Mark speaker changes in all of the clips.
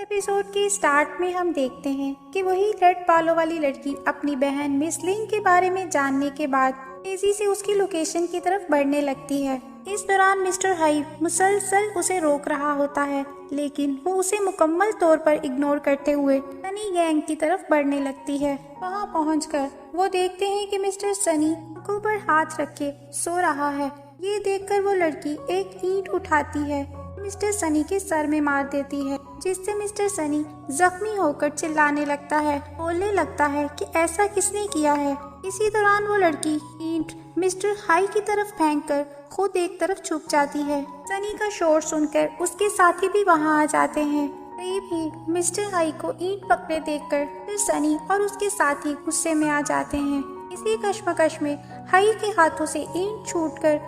Speaker 1: Episode के start में हम देखते हैं कि वही रेड बालों वाली लड़की अपनी बहन मिस लिंग के बारे में जानने के बाद तेजी से उसकी लोकेशन की तरफ बढ़ने लगती है। इस दौरान मिस्टर हाई मुसलसल उसे रोक रहा होता है, लेकिन वो उसे मुकम्मल तौर पर इग्नोर करते हुए सनी गैंग की तरफ बढ़ने लगती है। वहां पहुंचकर वो देखते हैं कि मिस्टर सनी आंखों पर हाथ रखे सो रहा है। ये देखकर वो लड़की एक ईंट उठाती है, मिस्टर सनी के सर में मार देती है, जिससे मिस्टर सनी जख्मी होकर चिल्लाने लगता है, बोलने लगता है कि ऐसा किसने किया है। इसी दौरान वो लड़की ईंट मिस्टर हाई की तरफ फेंककर खुद एक तरफ छुप जाती है। सनी का शोर सुनकर उसके साथी भी वहां आ जाते हैं। करीब ही मिस्टर हाई को ईंट पकड़े देखकर फिर सनी और उसके साथी गुस्से में आ जाते हैं। इसी कश्मकश में हाई के हाथों से ईंट छूटकर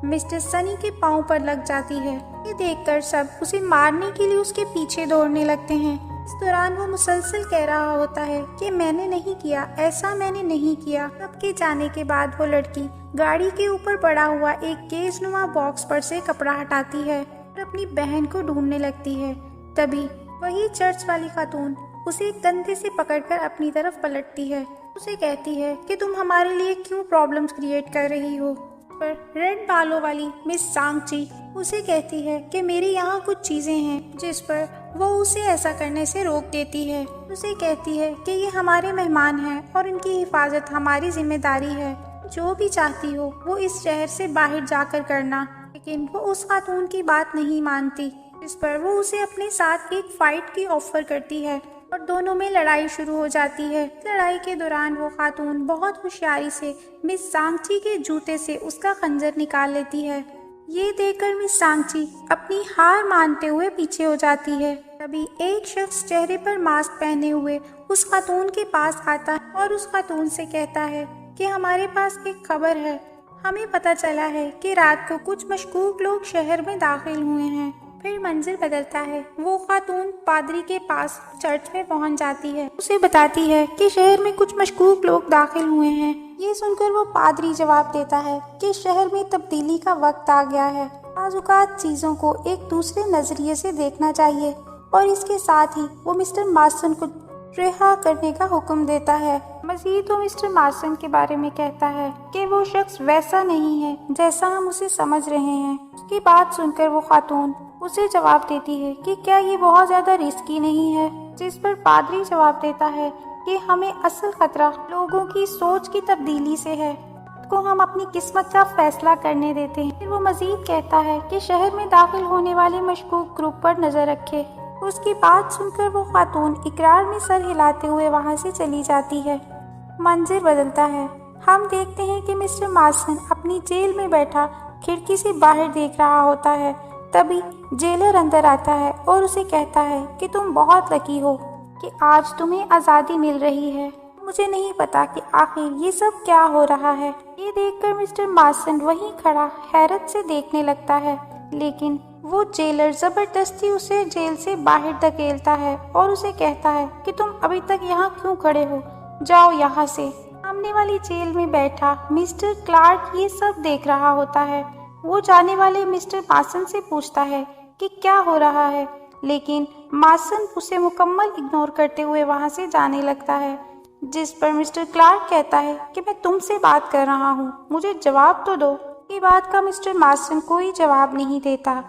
Speaker 1: मिस्टर सनी के पांव पर लग जाती है। ये देखकर सब उसे मारने के लिए उसके पीछे दौड़ने लगते हैं। इस दौरान वो मुसलसल कह रहा होता है कि मैंने नहीं किया, ऐसा मैंने नहीं किया। सबके जाने के बाद वो लड़की गाड़ी के ऊपर पड़ा हुआ एक केसनुमा बॉक्स पर से कपड़ा हटाती है और अपनी बहन को ढूंढने लगती है। तभी वही चर्च वाली खातून उसे कंधे से पकड़कर अपनी तरफ पलटती है। उसे कहती है कि तुम हमारे लिए क्यों प्रॉब्लम्स क्रिएट कर रही हो। पर रेड बालों वाली मिस सांगची उसे कहती है कि मेरे यहाँ कुछ चीजें हैं, जिस पर वो उसे ऐसा करने से रोक देती है। उसे कहती है कि ये हमारे मेहमान हैं और इनकी हिफाजत हमारी जिम्मेदारी है। जो भी चाहती हो वो इस शहर से बाहर जाकर करना। लेकिन वो उस खातून की बात नहीं मानती, जिस पर वो उसे अपने साथ एक फाइट की ऑफर करती है और दोनों में लड़ाई शुरू हो जाती है। लड़ाई के दौरान वो खातून बहुत होशियारी से मिस सांगची के जूते से उसका खंजर निकाल लेती है। ये देखकर मिस सांगची अपनी हार मानते हुए पीछे हो जाती है। तभी एक शख्स चेहरे पर मास्क पहने हुए उस खातून के पास आता है और उस खातून से कहता है कि हमारे पास एक खबर है। हमें पता चला है कि रात को कुछ मशकूक लोग शहर में दाखिल हुए हैं। फिर मंजिल बदलता है। वो खातून पादरी के पास चर्च में पहुंच जाती है। उसे बताती है कि शहर में कुछ मशकूक लोग दाखिल हुए हैं। ये सुनकर वो पादरी जवाब देता है कि शहर में तब्दीली का वक्त आ गया है। बाज़-औक़ात चीजों को एक दूसरे नजरिए से देखना चाहिए। और इसके साथ ही वो मिस्टर मार्सन को रिहा करने का हुक्म देता है। मजीद वो मिस्टर मार्सन के बारे में कहता है कि वो शख्स वैसा नहीं है जैसा हम उसे समझ रहे हैं। उसकी बात सुनकर वो खातून उसे जवाब देती है कि क्या ये बहुत ज्यादा रिस्की नहीं है। जिस पर पादरी जवाब देता है कि हमें असल खतरा लोगों की सोच की तब्दीली से है, को हम अपनी किस्मत का फैसला करने देते हैं। फिर वो मजीद कहता है कि शहर में दाखिल होने वाले मशकूक ग्रुप पर नजर रखे। उसकी बात सुनकर वो खातून इकरार में सर हिलाते हुए वहां से चली जाती है। मंजर बदलता है। हम देखते हैं कि मिस्टर मार्सन अपनी जेल में बैठा खिड़की से बाहर देख रहा होता है। तभी जेलर अंदर आता है और उसे कहता है कि तुम बहुत लकी हो कि आज तुम्हें आज़ादी मिल रही है। मुझे नहीं पता कि आखिर ये सब क्या हो रहा है। ये देखकर मिस्टर मार्सन वहीं खड़ा हैरत से देखने लगता है, लेकिन वो जेलर जबरदस्ती उसे जेल से बाहर धकेलता है और उसे कहता है कि तुम अभी तक यहाँ क्यों खड़े हो, जाओ यहाँ से। सामने वाली जेल में बैठा मिस्टर क्लार्क ये सब देख रहा होता है। वो जाने वाले मिस्टर मार्सन से पूछता है कि क्या हो रहा है, लेकिन मार्सन उसे मुकम्मल इग्नोर करते हुए वहां से जाने लगता है। जिस पर मिस्टर क्लार्क कहता है कि मैं तुमसे बात कर रहा हूँ, मुझे जवाब तो दो। ये बात का मिस्टर मार्सन कोई जवाब नहीं देता।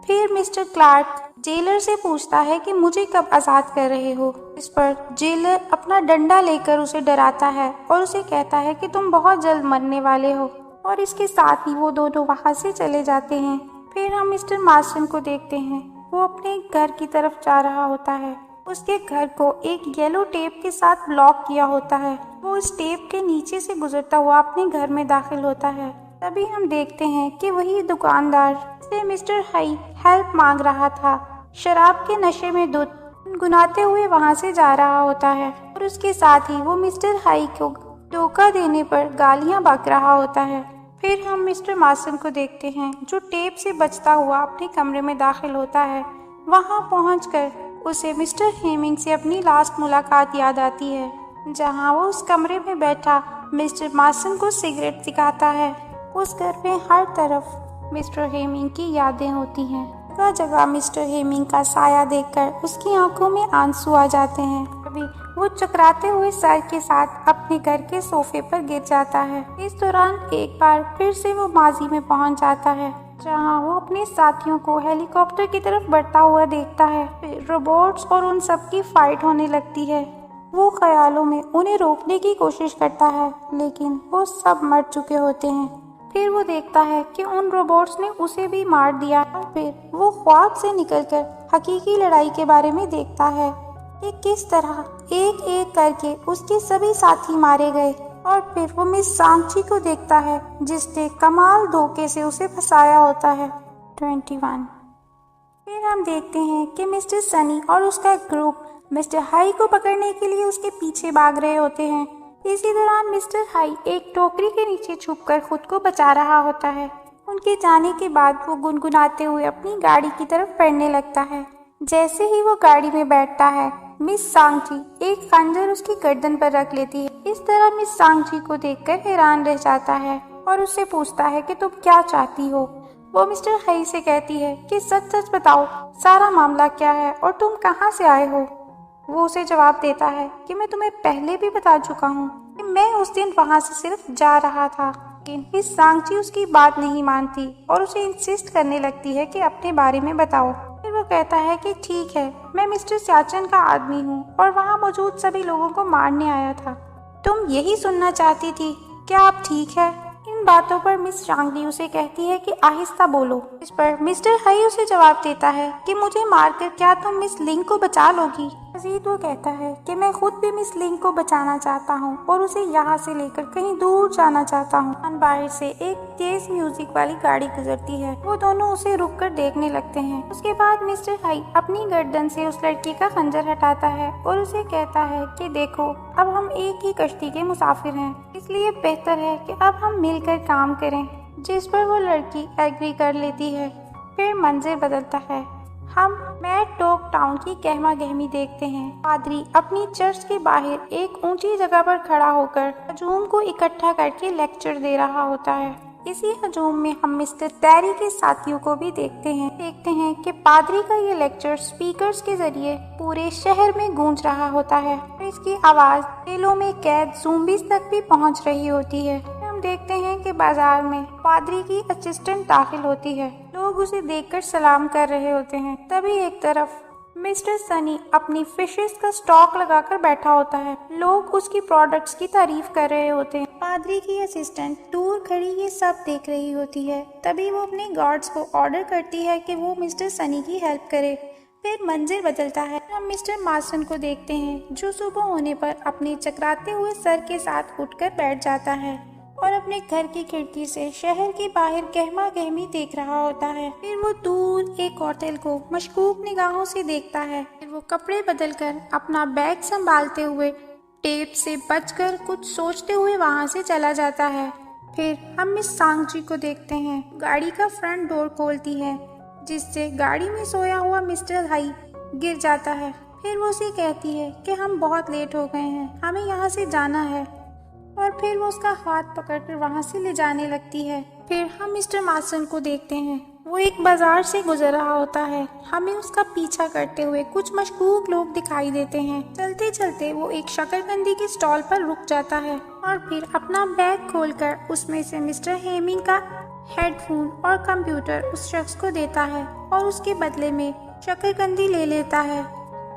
Speaker 1: फिर मिस्टर क्लार्क जेलर से पूछता है कि मुझे कब आज़ाद कर रहे हो। इस पर जेलर अपना डंडा लेकर उसे डराता है और उसे कहता है कि तुम बहुत जल्द मरने वाले हो। और इसके साथ ही वो दोनों वहां से चले जाते हैं। फिर हम मिस्टर मार्सन को देखते हैं। वो अपने घर की तरफ जा रहा होता है। उसके घर को एक येलो टेप के साथ ब्लॉक किया होता है। वो इस टेप के नीचे से गुजरता हुआ अपने घर में दाखिल होता है। तभी हम देखते हैं कि वही दुकानदार से मिस्टर हाई हेल्प मांग रहा था, शराब के नशे में गुनगुनाते हुए वहां से जा रहा होता है। और उसके साथ ही वो मिस्टर हाई को धोखा देने पर गालियां बक रहा होता है। फिर हम मिस्टर मार्सन को देखते हैं जो टेप से बचता हुआ अपने कमरे में दाखिल होता है। वहां पहुंचकर उसे मिस्टर हेमिंग से अपनी लास्ट मुलाकात याद आती है, जहां वो उस कमरे में बैठा मिस्टर मार्सन को सिगरेट दिखाता है। उस घर में हर तरफ मिस्टर हेमिंग की यादें होती हैं। का जगह मिस्टर हेमिंग का साया देखकर उसकी आंखों में आंसू आ जाते हैं। अभी वो चकराते हुए सर के साथ अपने घर के सोफे पर गिर जाता है। इस दौरान एक बार फिर से वो माजी में पहुंच जाता है, जहां वो अपने साथियों को हेलीकॉप्टर की तरफ बढ़ता हुआ देखता है। फिर रोबोट्स और उन सब की फाइट होने लगती है। वो ख्यालों में उन्हें रोकने की कोशिश करता है, लेकिन वो सब मर चुके होते हैं। फिर वो देखता है कि उन रोबोट्स ने उसे भी मार दिया और फिर वो ख्वाब से निकलकर हकीकी लड़ाई के बारे में देखता है कि किस तरह एक एक करके उसके सभी साथी मारे गए। और फिर वो मिस सांची को देखता है, जिसने कमाल धोखे से उसे फंसाया होता है। 21। फिर हम देखते हैं कि मिस्टर सनी और उसका ग्रुप मिस्टर हाई को पकड़ने के लिए उसके पीछे भाग रहे होते हैं। इसी दौरान मिस्टर हाई एक टोकरी के नीचे छुपकर खुद को बचा रहा होता है। उनके जाने के बाद वो गुनगुनाते हुए अपनी गाड़ी की तरफ बढ़ने लगता है। जैसे ही वो गाड़ी में बैठता है, मिस सांगची एक खंजर उसकी गर्दन पर रख लेती है। इस तरह मिस सांगची को देखकर हैरान रह जाता है और उससे पूछता है कि तुम क्या चाहती हो। वो मिस्टर हाई से कहती है कि सच सच बताओ, सारा मामला क्या है और तुम कहाँ से आए हो। वो उसे जवाब देता है कि मैं तुम्हें पहले भी बता चुका हूँ कि मैं उस दिन वहाँ से सिर्फ जा रहा था। लेकिन मिस सांगची उसकी बात नहीं मानती और उसे इंसिस्ट करने लगती है कि अपने बारे में बताओ। फिर वो कहता है कि ठीक है, मैं मिस्टर स्याचन का आदमी हूँ और वहाँ मौजूद सभी लोगों को मारने आया था। तुम यही सुनना चाहती थी, क्या आप ठीक है? इन बातों पर मिस शांगली उसे कहती है कि आहिस्ता बोलो। इस पर मिस्टर हाई उसे जवाब देता है कि मुझे मारकर क्या तुम मिस लिंग को बचा लोगी। मजीद वो कहता है कि मैं खुद भी मिस लिंग को बचाना चाहता हूँ और उसे यहाँ से लेकर कहीं दूर जाना चाहता हूँ। बाहर से एक तेज म्यूजिक वाली गाड़ी गुजरती है। वो दोनों उसे रुककर देखने लगते हैं। उसके बाद मिस्टर हाई अपनी गर्दन से उस लड़की का खंजर हटाता है और उसे कहता है कि देखो, अब हम एक ही कश्ती के मुसाफिर हैं, इसलिए बेहतर है कि अब हम मिलकर काम करें। जिस पर वो लड़की एग्री कर लेती है। फिर मंजर बदलता है। हम मैड डॉग टाउन की गहमा गहमी देखते हैं। पादरी अपनी चर्च के बाहर एक ऊंची जगह पर खड़ा होकर हजूम को इकट्ठा करके लेक्चर दे रहा होता है। इसी हजूम में हम मिस्टर टेरी के साथियों को भी देखते हैं कि पादरी का ये लेक्चर स्पीकर्स के जरिए पूरे शहर में गूंज रहा होता है। इसकी आवाज जेलों में कैद ज़ोंबीज़ तक भी पहुंच रही होती है। हम देखते हैं कि बाजार में पादरी की असिस्टेंट दाखिल होती है। लोग उसे देखकर सलाम कर रहे होते हैं। तभी एक तरफ मिस्टर सनी अपनी फिशेस का स्टॉक लगाकर बैठा होता है। लोग उसकी प्रोडक्ट्स की तारीफ कर रहे होते हैं। पादरी की असिस्टेंट दूर खड़ी ये सब देख रही होती है। तभी वो अपने गार्ड्स को ऑर्डर करती है कि वो मिस्टर सनी की हेल्प करे। फिर मंजर बदलता है। हम मिस्टर मार्सन को देखते हैं, जो सुबह होने पर अपने चकराते हुए सर के साथ उठकर बैठ जाता है और अपने घर की खिड़की से शहर के बाहर गहमा गहमी देख रहा होता है। फिर वो दूर एक होटल को मशकूक निगाहों से देखता है। फिर वो कपड़े बदलकर अपना बैग संभालते हुए टेप से बचकर कुछ सोचते हुए वहां से चला जाता है। फिर हम मिस सांगची को देखते हैं। गाड़ी का फ्रंट डोर खोलती है, जिससे गाड़ी में सोया हुआ मिस्टर हाई गिर जाता है। फिर वो उसे कहती है कि हम बहुत लेट हो गए हैं, हमें यहाँ से जाना है। और फिर वो उसका हाथ पकड़कर वहां से ले जाने लगती है। फिर हम मिस्टर मार्सन को देखते हैं। वो एक बाजार से गुजर रहा होता है। हमें उसका पीछा करते हुए कुछ मशकूक लोग दिखाई देते हैं। चलते चलते वो एक शकरकंदी के स्टॉल पर रुक जाता है और फिर अपना बैग खोलकर उसमें से मिस्टर हेमिंग का हेडफोन और कंप्यूटर उस शख्स को देता है और उसके बदले में शकरकंदी ले लेता है।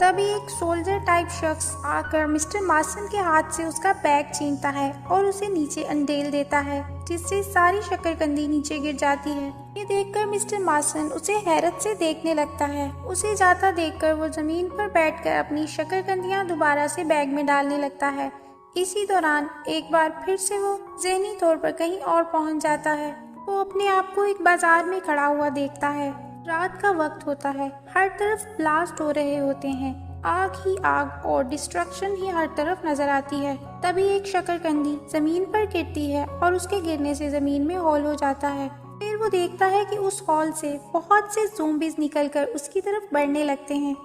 Speaker 1: तभी एक सोल्जर टाइप शख्स आकर मिस्टर मार्सन के हाथ से उसका बैग छीनता है और उसे नीचे अंडेल देता है, जिससे सारी शकरकंदी नीचे गिर जाती है। ये देखकर मिस्टर मार्सन उसे हैरत से देखने लगता है। उसे जाता देखकर वो जमीन पर बैठकर अपनी शकरकंदियां दोबारा से बैग में डालने लगता है। इसी दौरान एक बार फिर से वो ज़हनी तौर पर कहीं और पहुंच जाता है। वो अपने आप को एक बाजार में खड़ा हुआ देखता है। रात का वक्त होता है। हर तरफ ब्लास्ट हो रहे होते हैं। आग ही आग और डिस्ट्रक्शन ही हर तरफ नजर आती है। तभी एक शकरकंदी जमीन पर गिरती है और उसके गिरने से जमीन में होल हो जाता है। फिर वो देखता है कि उस हॉल से बहुत से ज़ोंबीज़ निकलकर उसकी तरफ बढ़ने लगते हैं।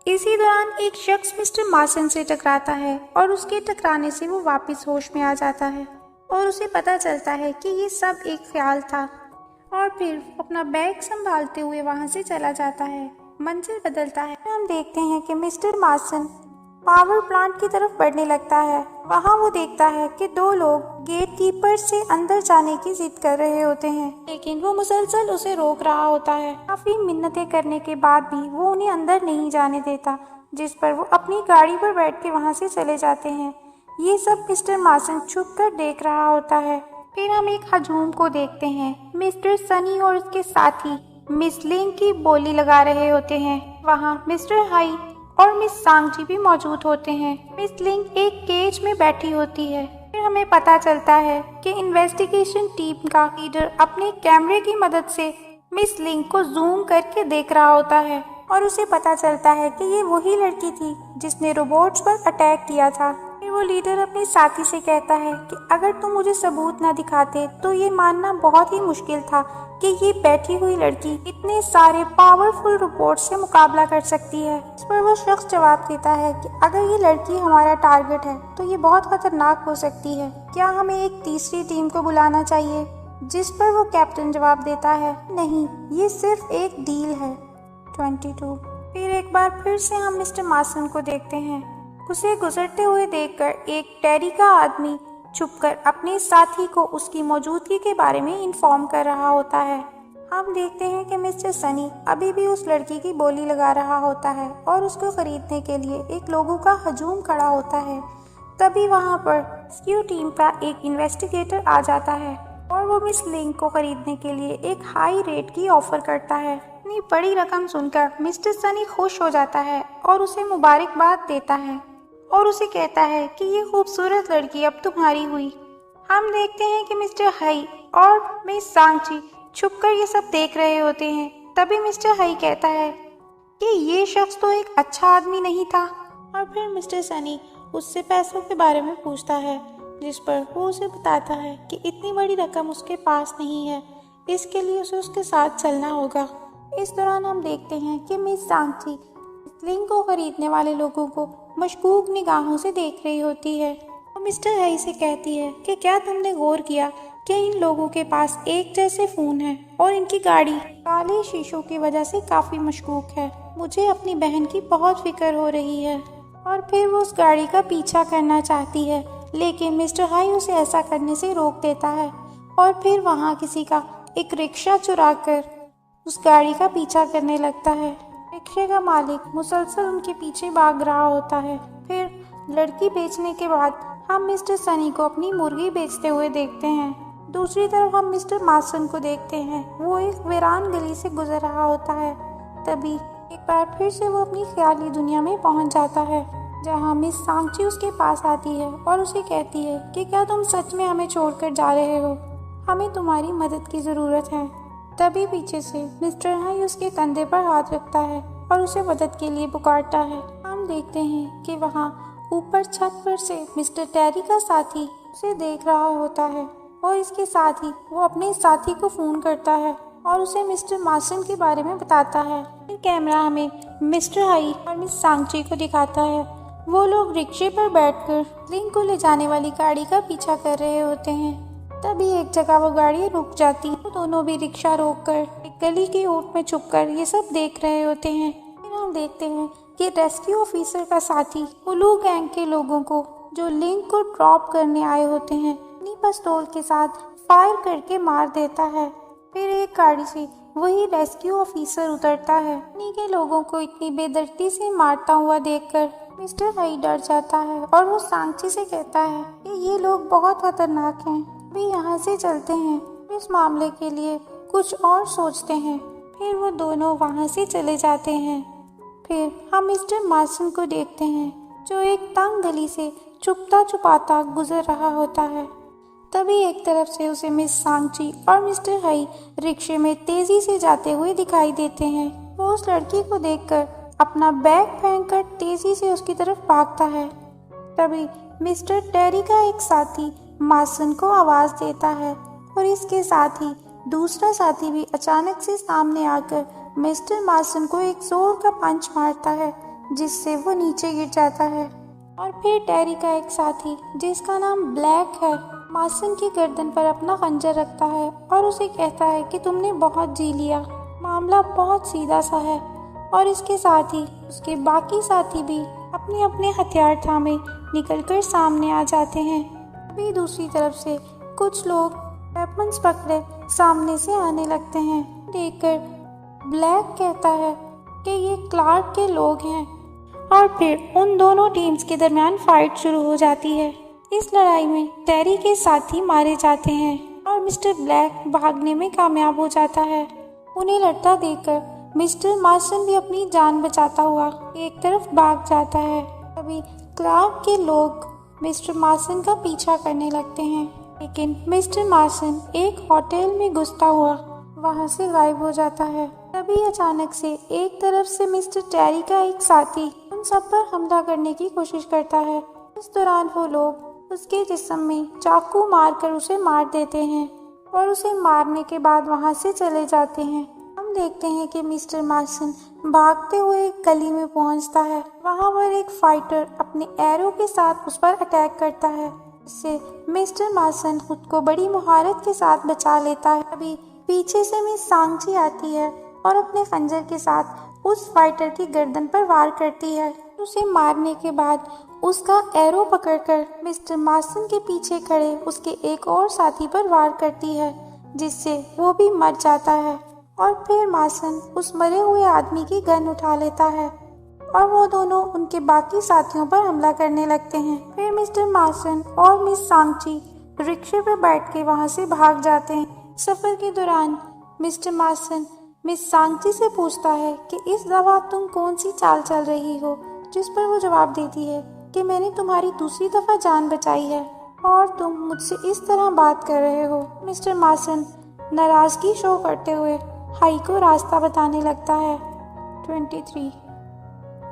Speaker 1: इसी दौरान एक शख्स मिस्टर मार्सन से टकराता है और उसके टकराने से वो वापस होश में आ जाता है और उसे पता चलता है कि ये सब एक ख्याल था। और फिर अपना बैग संभालते हुए वहाँ से चला जाता है। मंजिल बदलता है। हम देखते हैं कि मिस्टर मार्सन पावर प्लांट की तरफ बढ़ने लगता है। वहाँ वो देखता है कि दो लोग गेट कीपर से अंदर जाने की जिद कर रहे होते हैं, लेकिन वो मुसलसल उसे रोक रहा होता है। काफी मिन्नतें करने के बाद भी वो उन्हें अंदर नहीं जाने देता, जिस पर वो अपनी गाड़ी पर बैठ के वहाँ से चले जाते हैं। ये सब मिस्टर मार्सन छुप कर देख रहा होता है। फिर हम एक हजूम को देखते हैं। मिस्टर सनी और उसके साथी मिस लिंग की बोली लगा रहे होते हैं। वहाँ मिस्टर हाई और मिस सांगजी भी मौजूद होते हैं। मिस लिंग एक केज में बैठी होती है। फिर हमें पता चलता है कि इन्वेस्टिगेशन टीम का लीडर अपने कैमरे की मदद से मिस लिंग को जूम करके देख रहा होता है और उसे पता चलता है कि ये वही लड़की थी जिसने रोबोट्स पर अटैक किया था। फिर वो लीडर अपने साथी से कहता है कि अगर तुम मुझे सबूत न दिखाते तो ये मानना बहुत ही मुश्किल था कि ये बैठी हुई लड़की इतने सारे पावरफुल रोबोट से मुकाबला कर सकती है। इस पर वो शख्स जवाब देता है कि अगर ये लड़की हमारा टारगेट है तो ये बहुत खतरनाक हो सकती है। क्या हमें एक तीसरी टीम को बुलाना चाहिए? जिस पर वो कैप्टन जवाब देता है, नहीं, ये सिर्फ एक डील है। 22। फिर एक बार फिर से हम मिस्टर मार्सन को देखते हैं। उसे गुजरते हुए देखकर एक टेरी का आदमी छुपकर अपने साथी को उसकी मौजूदगी के बारे में इन्फॉर्म कर रहा होता है। हम देखते हैं कि मिस्टर सनी अभी भी उस लड़की की बोली लगा रहा होता है और उसको खरीदने के लिए एक लोगों का हजूम खड़ा होता है। तभी वहां पर रेस्क्यू टीम का एक इन्वेस्टिगेटर आ जाता है और वो मिस लिंग को खरीदने के लिए एक हाई रेट की ऑफर करता है। इतनी बड़ी रकम सुनकर मिस्टर सनी खुश हो जाता है और उसे मुबारकबाद देता है और उसे कहता है कि ये खूबसूरत लड़की अब तुम्हारी हुई। हम देखते हैं कि मिस्टर हाई और मिस सांगची छुपकर ये सब देख रहे होते हैं। तभी मिस्टर हाई कहता है कि ये शख्स तो एक अच्छा आदमी नहीं था। और फिर मिस्टर सनी उससे पैसों के बारे में पूछता है, जिस पर वो उसे बताता है कि इतनी बड़ी रकम उसके पास नहीं है, इसके लिए उसे उसके साथ चलना होगा। इस दौरान हम देखते हैं कि मिस सांगची लिंग को खरीदने वाले लोगों को मशकूक निगाहों से देख रही होती है और मिस्टर हाई से कहती है कि क्या तुमने गौर किया कि इन लोगों के पास एक जैसे फोन है और इनकी गाड़ी काले शीशों की वजह से काफी मशकूक है। मुझे अपनी बहन की बहुत फिक्र हो रही है। और फिर वो उस गाड़ी का पीछा करना चाहती है, लेकिन मिस्टर हाई उसे ऐसा करने से रोक देता है और फिर वहाँ किसी का एक रिक्शा चुरा कर उस गाड़ी का पीछा करने लगता है। रिक्शे का मालिक मुसलसल उनके पीछे भाग रहा होता है। फिर लड़की बेचने के बाद हम मिस्टर सनी को अपनी मुर्गी बेचते हुए देखते हैं। दूसरी तरफ हम मिस्टर मार्सन को देखते हैं। वो एक वीरान गली से गुजर रहा होता है। तभी एक बार फिर से वो अपनी ख्याली दुनिया में पहुंच जाता है, जहां मिस सांगची उसके पास आती है और उसे कहती है कि क्या तुम सच में हमें छोड़कर जा रहे हो? हमें तुम्हारी मदद की ज़रूरत है। तभी पीछे से मिस्टर हाई उसके कंधे पर हाथ रखता है और उसे मदद के लिए पुकारता है। हम देखते हैं कि वहाँ ऊपर छत पर से मिस्टर टेरी का साथी उसे देख रहा होता है और इसके साथ ही वो अपने साथी को फ़ोन करता है और उसे मिस्टर मार्सन के बारे में बताता है। फिर कैमरा हमें मिस्टर हाई और मिस सांगची को दिखाता है। वो लोग रिक्शे पर बैठकर लिंग को ले जाने वाली गाड़ी का पीछा कर रहे होते हैं। तभी एक जगह वो गाड़ी रुक जाती है। वो दोनों भी रिक्शा रोककर एक गली की ओट में छुपकर ये सब देख रहे होते हैं। फिर हम देखते हैं कि रेस्क्यू ऑफिसर का साथी उलू गैंग के लोगों को जो लिंग को ड्रॉप करने आए होते हैं अपनी पिस्तौल के साथ फायर करके मार देता है। फिर एक गाड़ी से वही रेस्क्यू ऑफिसर उतरता है। उन्हीं के लोगों को इतनी बेदर्दी से मारता हुआ देखकर मिस्टर हाई डर जाता है और वो सांगची से कहता है कि ये लोग बहुत खतरनाक हैं, भी यहाँ से चलते हैं, इस मामले के लिए कुछ और सोचते हैं। फिर वो दोनों वहाँ से चले जाते हैं। फिर हम मिस्टर मार्सन को देखते हैं जो एक तंग गली से छुपता छुपाता गुजर रहा होता है। तभी एक तरफ से उसे मिस सांगची और मिस्टर हाई रिक्शे में तेजी से जाते हुए दिखाई देते हैं। वो उस लड़की को देखकर अपना बैग फेंककर तेजी से उसकी तरफ भागता है। तभी मिस्टर टेरी का एक साथी मार्सन को आवाज देता है और इसके साथ ही दूसरा साथी भी अचानक से सामने आकर मिस्टर मार्सन को एक जोर का पंच मारता है, जिससे वो नीचे गिर जाता है। और फिर टेरी का एक साथी जिसका नाम ब्लैक है मार्सन की गर्दन पर अपना खंजर रखता है और उसे कहता है कि तुमने बहुत जी लिया, मामला बहुत सीधा सा है। और इसके साथ ही उसके बाकी साथी भी अपने अपने हथियार थामे निकलकर सामने आ जाते हैं। अभी दूसरी तरफ से कुछ लोग वेपन्स पकड़े सामने से आने लगते हैं। देखकर ब्लैक कहता है कि ये क्लार्क के लोग हैं और फिर उन दोनों टीम्स के दरमियान फाइट शुरू हो जाती है। इस लड़ाई में टेरी के साथी मारे जाते हैं और मिस्टर ब्लैक भागने में कामयाब हो जाता है। उन्हें लड़ता देखकर मिस्टर मार्सन भी अपनी जान बचाता हुआ एक तरफ भाग जाता है। तभी क्लार्क के लोग मिस्टर मार्सन का पीछा करने लगते हैं, लेकिन मिस्टर मार्सन एक होटल में घुसता हुआ वहां से गायब हो जाता है। तभी अचानक से एक तरफ से मिस्टर टेरी का एक साथी उन सब पर हमला करने की कोशिश करता है। इस दौरान वो लोग उसके जिस्म में चाकू मारकर उसे मार देते हैं और उसे मारने के बाद वहां से चले जाते हैं। हम देखते हैं कि मिस्टर मार्सन भागते हुए एक गली में पहुंचता है। वहां पर एक फाइटर अपने एरो के साथ उस पर अटैक करता है, इससे मिस्टर मार्सन खुद को बड़ी महारत के साथ बचा लेता है। अभी पीछे से मिस सांगची आती है और अपने खंजर के साथ उस फाइटर की गर्दन पर वार करती है। उसे मारने के बाद उसका एरो पकड़कर मिस्टर मार्सन के पीछे खड़े उसके एक और साथी पर वार करती है, जिससे वो भी मर जाता है। और फिर मार्सन उस मरे हुए आदमी की गन उठा लेता है और वो दोनों उनके बाकी साथियों पर हमला करने लगते हैं। फिर मिस्टर मार्सन और मिस सांगची रिक्शे पर बैठ के वहाँ से भाग जाते हैं। सफर के दौरान मिस्टर मार्सन मिस सांगची से पूछता है कि इस दफा तुम कौन सी चाल चल रही हो, जिस पर वो जवाब देती है कि मैंने तुम्हारी दूसरी दफा जान बचाई है और तुम मुझसे इस तरह बात कर रहे हो। मिस्टर मार्सन नाराजगी शो करते हुए हाई को रास्ता बताने लगता है। 23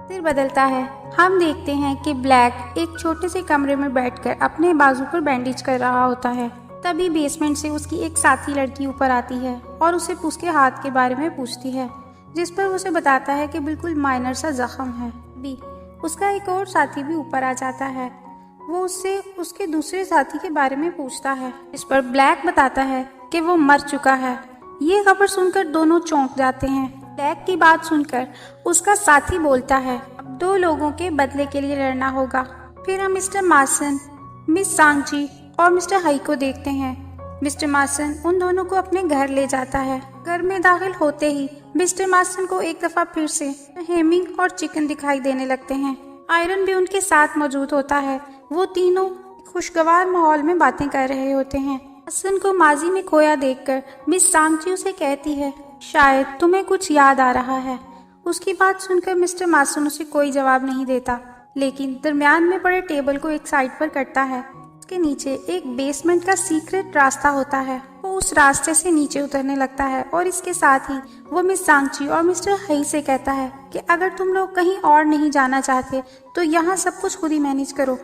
Speaker 1: फिर बदलता है। हम देखते हैं कि ब्लैक एक छोटे से कमरे में बैठकर अपने बाजू पर बैंडेज कर रहा होता है। तभी बेसमेंट से उसकी एक साथी लड़की ऊपर आती है और उसे उसके हाथ के बारे में पूछती है, जिस पर उसे बताता है कि बिल्कुल माइनर सा जख्म है। भी उसका एक और साथी भी ऊपर आ जाता है। वो उससे उसके दूसरे साथी के बारे में पूछता है, इस पर ब्लैक बताता है कि वो मर चुका है। ये खबर सुनकर दोनों चौंक जाते हैं। ब्लैक की बात सुनकर उसका साथी बोलता है, अब 2 लोगों के बदले के लिए लड़ना होगा। फिर हम मिस्टर मार्सन, मिस सांगची और मिस्टर हाई को देखते हैं। मिस्टर मार्सन उन दोनों को अपने घर ले जाता है। घर में दाखिल होते ही मिस्टर मार्सन को एक दफा फिर से हेमिंग और चिकन दिखाई देने लगते हैं। आयरन भी उनके साथ मौजूद होता है। वो तीनों खुशगवार माहौल में बातें कर रहे होते हैं। मार्सन को माजी में खोया देखकर मिस सांगची उसे कहती है, शायद तुम्हें कुछ याद आ रहा है। उसकी बात सुनकर मिस्टर मार्सन उसे कोई जवाब नहीं देता, लेकिन दरमियान में पड़े टेबल को एक साइड पर करता है। उसके नीचे एक बेसमेंट का सीक्रेट रास्ता होता है। वो उस रास्ते से नीचे उतरने लगता है और इसके साथ ही वो मिस सांगची और मिस्टर हाई से कहता है कि अगर तुम लोग कहीं और नहीं जाना चाहते तो यहाँ सब कुछ खुद ही मैनेज करो।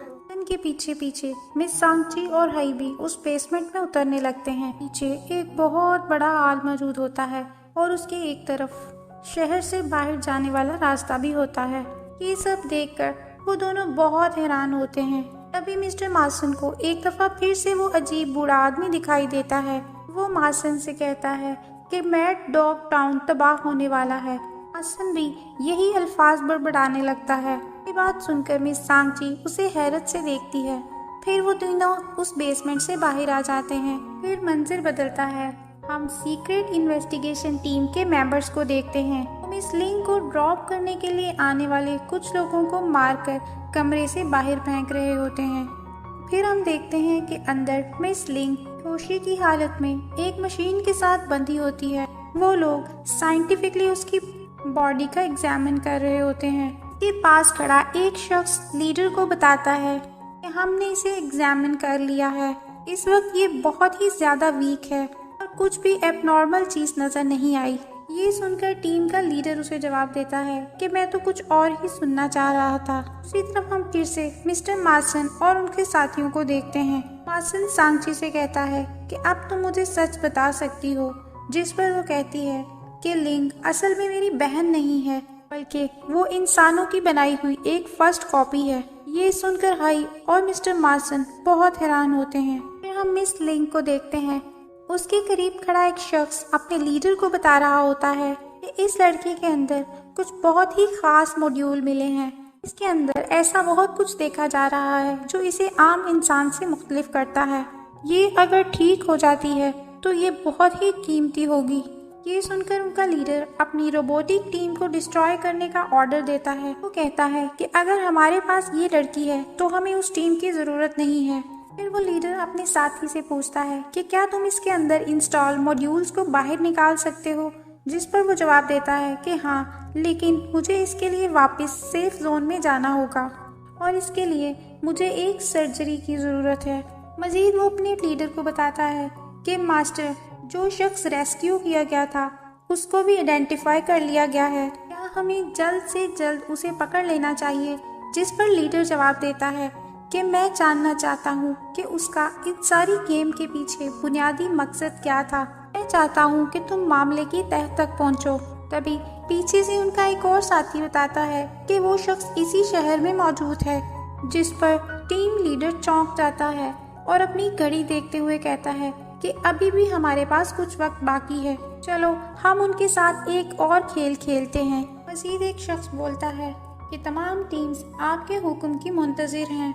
Speaker 1: के पीछे पीछे मिस सांगची और हाई भी उस बेसमेंट में उतरने लगते हैं। पीछे एक बहुत बड़ा हॉल मौजूद होता है और उसके एक तरफ शहर से बाहर जाने वाला रास्ता भी होता है। ये सब देखकर वो दोनों बहुत हैरान होते हैं। तभी मिस्टर मार्सन को एक दफा फिर से वो अजीब बूढ़ा आदमी दिखाई देता है। वो मार्सन से कहता है कि मैड डॉग टाउन तबाह होने वाला है। मार्सन भी यही अल्फाज बड़बड़ाने लगता है। ये बात सुनकर मिस सांगची उसे हैरत से देखती है। फिर वो दोनों उस बेसमेंट से बाहर आ जाते हैं। फिर मंजर बदलता है। हम सीक्रेट इन्वेस्टिगेशन टीम के मेंबर्स को देखते हैं। हम इस लिंक को ड्रॉप करने के लिए आने वाले कुछ लोगों को मारकर कमरे से बाहर फेंक रहे होते हैं। फिर हम देखते हैं कि अंदर मिस लिंक बेहोशी की हालत में एक मशीन के साथ बंधी होती है। वो लोग साइंटिफिकली उसकी बॉडी का एग्जामिन कर रहे होते हैं। के पास खड़ा एक शख्स लीडर को बताता है कि हमने इसे एग्जामिन कर लिया है। इस वक्त ये बहुत ही ज्यादा वीक है और कुछ भी एबनॉर्मल चीज नजर नहीं आई। ये सुनकर टीम का लीडर उसे जवाब देता है कि मैं तो कुछ और ही सुनना चाह रहा था। दूसरी तरफ हम फिर से मिस्टर मार्सन और उनके साथियों को देखते हैं। मार्सन सांगची से कहता है कि अब तुम मुझे सच बता सकती हो, जिस पर वो कहती है कि लिंग असल में मेरी बहन नहीं है, बल्कि वो इंसानों की बनाई हुई एक फर्स्ट कॉपी है। ये सुनकर हाई और मिस्टर मार्सन बहुत हैरान होते हैं। फिर हम मिस लिंग को देखते हैं। उसके करीब खड़ा एक शख्स अपने लीडर को बता रहा होता है कि इस लड़के के अंदर कुछ बहुत ही खास मॉड्यूल मिले हैं। इसके अंदर ऐसा बहुत कुछ देखा जा रहा है जो इसे आम इंसान से मुख्तलिफ करता है। ये अगर ठीक हो जाती है तो ये बहुत ही कीमती होगी। ये सुनकर उनका लीडर अपनी रोबोटिक टीम को डिस्ट्रॉय करने का ऑर्डर देता है। वो कहता है कि अगर हमारे पास ये लड़की है तो हमें उस टीम की ज़रूरत नहीं है। फिर वो लीडर अपने साथी से पूछता है कि क्या तुम इसके अंदर इंस्टॉल मॉड्यूल्स को बाहर निकाल सकते हो, जिस पर वो जवाब देता है कि हाँ, लेकिन मुझे इसके लिए वापस सेफ जोन में जाना होगा और इसके लिए मुझे एक सर्जरी की ज़रूरत है। मजीद वो अपने लीडर को बताता है कि मास्टर, जो शख्स रेस्क्यू किया गया था उसको भी आइडेंटिफाई कर लिया गया है। क्या हमें जल्द से जल्द उसे पकड़ लेना चाहिए? जिस पर लीडर जवाब देता है कि मैं जानना चाहता हूँ कि उसका इस सारी गेम के पीछे बुनियादी मकसद क्या था। मैं चाहता हूँ कि तुम मामले की तह तक पहुँचो। तभी पीछे से उनका एक और साथी बताता है कि वो शख्स इसी शहर में मौजूद है, जिस पर टीम लीडर चौंक जाता है और अपनी घड़ी देखते हुए कहता है कि अभी भी हमारे पास कुछ वक्त बाकी है, चलो हम उनके साथ एक और खेल खेलते हैं। मजीद एक शख्स बोलता है कि तमाम टीम्स आपके हुक्म की मुंतजिर हैं।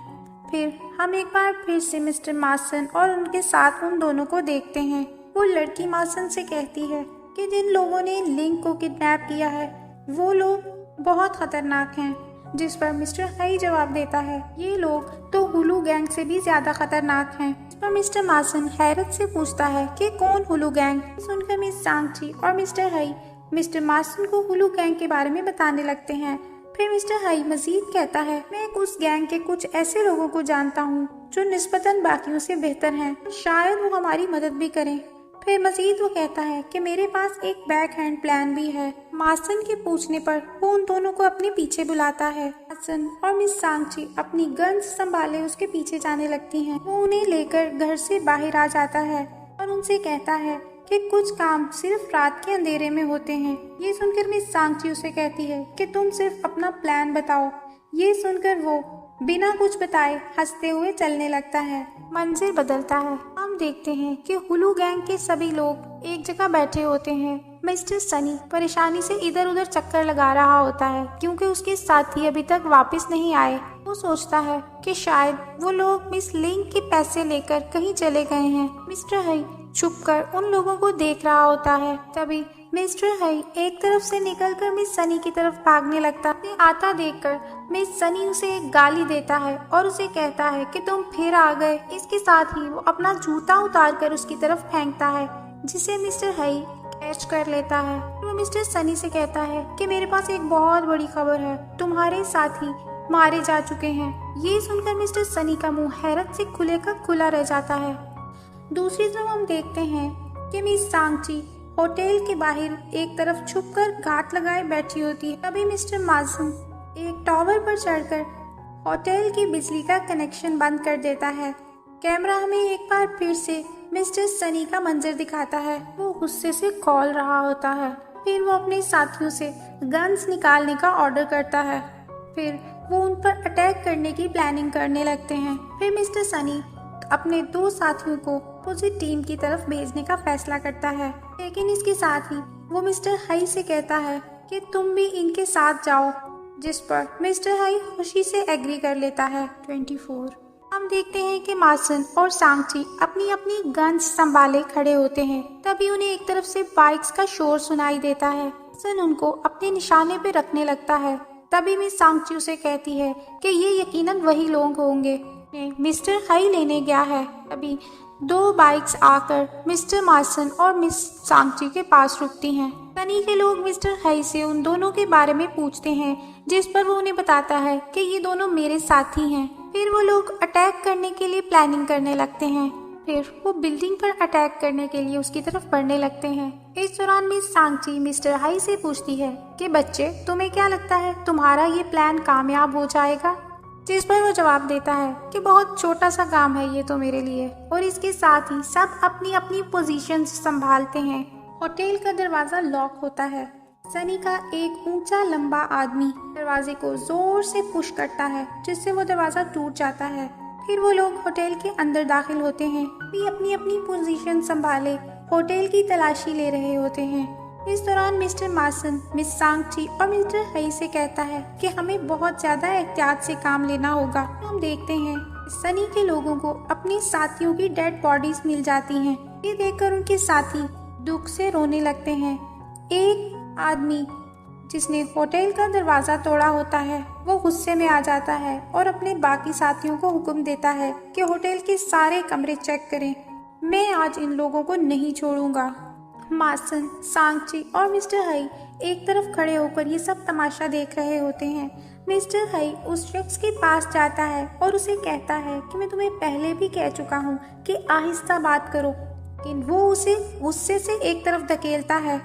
Speaker 1: फिर हम एक बार फिर से मिस्टर मार्सन और उनके साथ उन दोनों को देखते हैं। वो लड़की मार्सन से कहती है कि जिन लोगों ने लिंक को किडनैप किया है वो लोग बहुत खतरनाक हैं, जिस पर मिस्टर हाई जवाब देता है ये लोग तो हुलू गैंग से भी ज्यादा खतरनाक हैं। इस पर मिस्टर मार्सन हैरत से पूछता है कि कौन हुलू गैंग। सुनकर मिस सांगची और मिस्टर हाई मिस्टर मार्सन को हुलू गैंग के बारे में बताने लगते हैं। फिर मिस्टर हाई मजीद कहता है मैं उस गैंग के कुछ ऐसे लोगों को जानता हूँ जो निस्बतन बाकियों से बेहतर हैं, शायद वो हमारी मदद भी करें। फिर मजीद वो कहता है कि मेरे पास एक बैक हैंड प्लान भी है। मार्सन के पूछने पर वो उन दोनों को अपने पीछे बुलाता है। मार्सन और मिस सांगची अपनी गन्स संभाले उसके पीछे जाने लगती हैं। वो उन्हें लेकर घर से बाहर आ जाता है और उनसे कहता है कि कुछ काम सिर्फ रात के अंधेरे में होते हैं। ये सुनकर मिस सांगची उसे कहती है कि तुम सिर्फ अपना प्लान बताओ। ये सुनकर वो बिना कुछ बताए हंसते हुए चलने लगता है। मंजिल बदलता है। हम देखते हैं कि हुलू गैंग के सभी लोग एक जगह बैठे होते हैं। मिस्टर सनी परेशानी से इधर उधर चक्कर लगा रहा होता है क्योंकि उसके साथी अभी तक वापस नहीं आए। वो सोचता है कि शायद वो लोग मिस लिंग के पैसे लेकर कहीं चले गए हैं। मिस्टर हाई छुपकर उन लोगों को देख रहा होता है। तभी मिस्टर हाई एक तरफ से निकलकर मिस सनी की तरफ भागने लगता है। आता देखकर मिस सनी उसे एक गाली देता है और उसे कहता है कि तुम फिर आ गए। इसके साथ ही वो अपना जूता उतार कर उसकी तरफ फेंकता है, जिसे मिस्टर हाई कैच कर लेता है। वो मिस्टर सनी से कहता है कि मेरे पास एक बहुत बड़ी खबर है, तुम्हारे साथी मारे जा चुके हैं। ये सुनकर मिस्टर सनी का मुंह हैरत से खुले का खुला रह जाता है। दूसरी तरफ हम देखते हैं कि मिस सांगची होटल के बाहर एक तरफ छुपकर घात लगाए बैठी होती है। तभी मिस्टर मार्सन एक टावर पर चढ़कर होटल की बिजली का कनेक्शन बंद कर देता है। कैमरा हमें एक बार फिर से मिस्टर सनी का मंजर दिखाता है। वो गुस्से से खौल रहा होता है। फिर वो अपने साथियों से गन्स निकालने का ऑर्डर करता है। फिर वो उन पर अटैक करने की प्लानिंग करने लगते हैं। फिर मिस्टर सनी अपने दो साथियों को अपोजिट टीम की तरफ भेजने का फैसला करता है, लेकिन इसके साथ ही वो मिस्टर हाई से कहता है कि तुम भी इनके साथ जाओ, जिस पर मिस्टर हाई खुशी से एग्री कर लेता है। 24 हम देखते हैं कि मार्सन और सांगची अपनी अपनी गन्स संभाले खड़े होते हैं। तभी उन्हें एक तरफ से बाइक्स का शोर सुनाई देता है। मार्सन उनको अपने निशाने पे रखने लगता है। तभी मिस सांगची उसे कहती है कि ये यकीनन वही लोग होंगे मिस्टर हाई लेने गया है। तभी दो बाइक्स आकर मिस्टर मार्सन और मिस सांगची के पास रुकती हैं। सनी के लोग मिस्टर हाई से उन दोनों के बारे में पूछते हैं, जिस पर वो उन्हें बताता है कि ये दोनों मेरे साथी हैं। फिर वो लोग अटैक करने के लिए प्लानिंग करने लगते हैं। फिर वो बिल्डिंग पर अटैक करने के लिए उसकी तरफ बढ़ने लगते हैं। इस दौरान मिस सांगची मिस्टर हाई से पूछती है कि बच्चे, तुम्हें क्या लगता है तुम्हारा ये प्लान कामयाब हो जाएगा? जिस पर वो जवाब देता है कि बहुत छोटा सा काम है ये तो मेरे लिए। और इसके साथ ही सब अपनी अपनी पोजीशन संभालते हैं। होटल का दरवाजा लॉक होता है। सनी का एक ऊंचा लंबा आदमी दरवाजे को जोर से पुश करता है, जिससे वो दरवाजा टूट जाता है। फिर वो लोग होटल के अंदर दाखिल होते हैं, भी अपनी अपनी पोजीशन संभाले होटल की तलाशी ले रहे होते हैं। इस दौरान मिस्टर मार्सन मिस सांगची और मिस्टर हाई से कहता है कि हमें बहुत ज्यादा एहतियात से काम लेना होगा। हम देखते हैं सनी के लोगों को अपने साथियों की डेड बॉडीज मिल जाती हैं। ये देखकर उनके साथी दुख से रोने लगते हैं। एक आदमी जिसने होटल का दरवाजा तोड़ा होता है वो गुस्से में आ जाता है और अपने बाकी साथियों को हुक्म देता है कि होटल के सारे कमरे चेक करें, मैं आज इन लोगों को नहीं छोड़ूंगा। मार्सन, सांगची और मिस्टर हाई एक तरफ खड़े होकर ये सब तमाशा देख रहे होते हैं। मिस्टर हाई उस शख्स के पास जाता है और उसे कहता है कि मैं तुम्हें पहले भी कह चुका हूँ कि आहिस्ता बात करो, लेकिन वो उसे गुस्से से एक तरफ धकेलता है।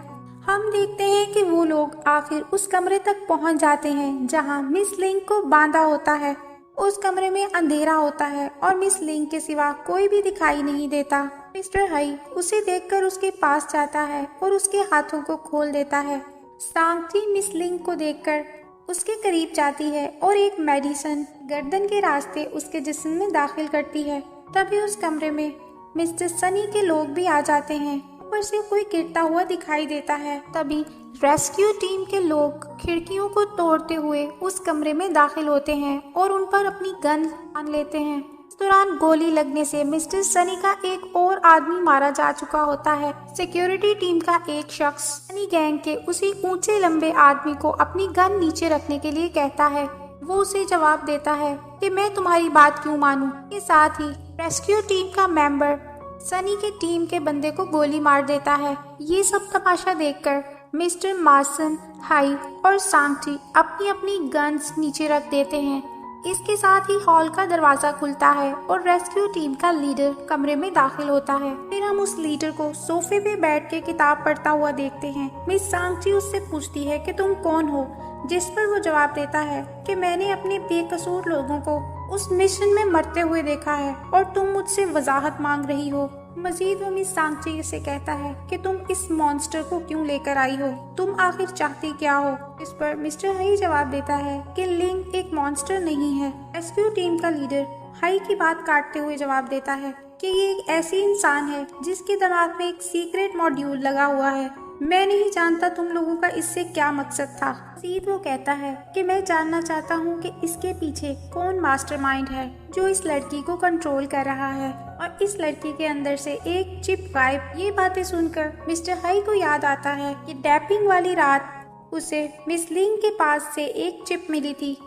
Speaker 1: हम देखते हैं कि वो लोग आखिर उस कमरे तक पहुंच जाते हैं जहां मिस लिंग को बांधा होता है। उस कमरे में अंधेरा होता है और मिस लिंग के सिवा कोई भी दिखाई नहीं देता। मिस्टर हाई उसे देखकर उसके पास जाता है और उसके हाथों को खोल देता है। सांगची मिस लिंग को देखकर उसके करीब जाती है और एक मेडिसिन गर्दन के रास्ते उसके जिस्म में दाखिल करती है। तभी उस कमरे में मिस्टर सनी के लोग भी आ जाते हैं। ऊपर से कोई गिरता हुआ दिखाई देता है। तभी रेस्क्यू टीम के लोग खिड़कियों को तोड़ते हुए उस कमरे में दाखिल होते हैं और उन पर अपनी गन तान लेते हैं। इस दौरान गोली लगने से मिस्टर सनी का एक और आदमी मारा जा चुका होता है। सिक्योरिटी टीम का एक शख्स सनी गैंग के उसी ऊंचे लंबे आदमी को अपनी गन नीचे रखने के लिए कहता है। वो उसे जवाब देता है कि मैं तुम्हारी बात क्यों मानूं। के साथ ही रेस्क्यू टीम का मेंबर सनी के टीम के बंदे को गोली मार देता है। ये सब तमाशा देखकर मिस्टर मार्सन, हाई और सांगची अपनी अपनी गन्स नीचे रख देते हैं। इसके साथ ही हॉल का दरवाजा खुलता है और रेस्क्यू टीम का लीडर कमरे में दाखिल होता है। फिर हम उस लीडर को सोफे पे बैठ के किताब पढ़ता हुआ देखते हैं। मिस सांगची उससे पूछती है कि तुम कौन हो, जिस पर वो जवाब देता है कि मैंने अपने बेकसूर लोगों को उस मिशन में मरते हुए देखा है और तुम मुझसे वजाहत मांग रही हो। मजीद वो मिस सांगची से कहता है कि तुम इस मॉन्स्टर को क्यों लेकर आई हो, तुम आखिर चाहती क्या हो। इस पर मिस्टर हाई जवाब देता है कि लिंग एक मॉन्स्टर नहीं है। रेस्क्यू टीम का लीडर हाई की बात काटते हुए जवाब देता है कि ये एक ऐसी इंसान है जिसके दिमाग में एक सीक्रेट मॉड्यूल लगा हुआ है। मैं नहीं जानता तुम लोगों का इससे क्या मकसद था। सीध वो कहता है कि मैं जानना चाहता हूँ कि इसके पीछे कौन मास्टरमाइंड है जो इस लड़की को कंट्रोल कर रहा है और इस लड़की के अंदर से एक चिप गायब। ये बातें सुनकर मिस्टर हाई को याद आता है कि डैपिंग वाली रात उसे मिस लिंग के पास से एक चिप मिली थी